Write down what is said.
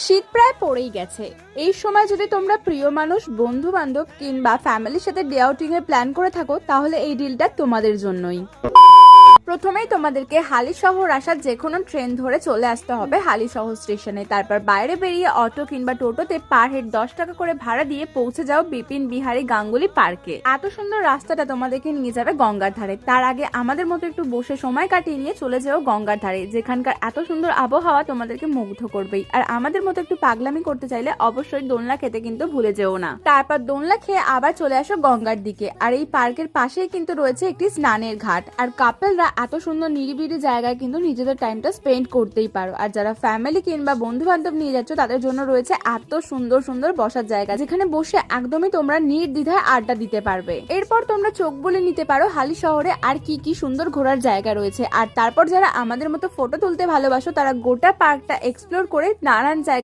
শীত প্রায় পড়েই গেছে। এই সময় যদি তোমরা প্রিয় মানুষ, বন্ধু বান্ধব কিংবা ফ্যামিলির সাথে ডে আউটিং এর প্ল্যান করে থাকো, তাহলে এই ডিলটা তোমাদের জন্যই। প্রথমেই তোমাদেরকে হালিশহর আসার যে কোনো ট্রেন ধরে চলে আসতে হবে হালিশহর স্টেশনে। তারপর বাইরে বেরিয়ে অটো কিংবা টোটোতে পার হেড 10 টাকা করে ভাড়া দিয়ে পৌঁছে যাও বিপিন বিহারী গাঙ্গুলি পার্কে। এত সুন্দর রাস্তাটা তোমাদেরকে নিয়ে যাবে গঙ্গার ধারে। তার আগে আমাদের মতো একটু বসে সময় কাটিয়ে নিয়ে চলে যাও গঙ্গার ধারে, যেখানকার এত সুন্দর আবহাওয়া তোমাদেরকে মুগ্ধ করবেই। আর আমাদের মতো একটু পাগলামি করতে চাইলে অবশ্যই দোলনা খেতে কিন্তু ভুলে যেও না। তারপর দোলনা খেয়ে আবার চলে আসো গঙ্গার দিকে। আর এই পার্কের পাশেই কিন্তু রয়েছে একটি স্নানের ঘাট। আর কাপেলরা এত সুন্দর নিরিবিলি জায়গায় কিন্তু নিজেদের টাইমটা স্পেন্ড করতেই পারো। আর যারা ফ্যামিলি কিংবা বন্ধু বান্ধব নিয়ে যাচ্ছ, তাদের জন্য রয়েছে এত সুন্দর সুন্দর বসার জায়গা, যেখানে বসে একদমই তোমরা নির্দ্বিধায় আড্ডা দিতে পারবে। এরপর তোমরা চোখ বলে নিতে পারো হালি শহরে আর কি কি সুন্দর ঘোরার জায়গা রয়েছে। আর তারপর যারা আমাদের মতো ফটো তুলতে ভালোবাসো, তারা গোটা পার্কটা এক্সপ্লোর করে নানান জায়গা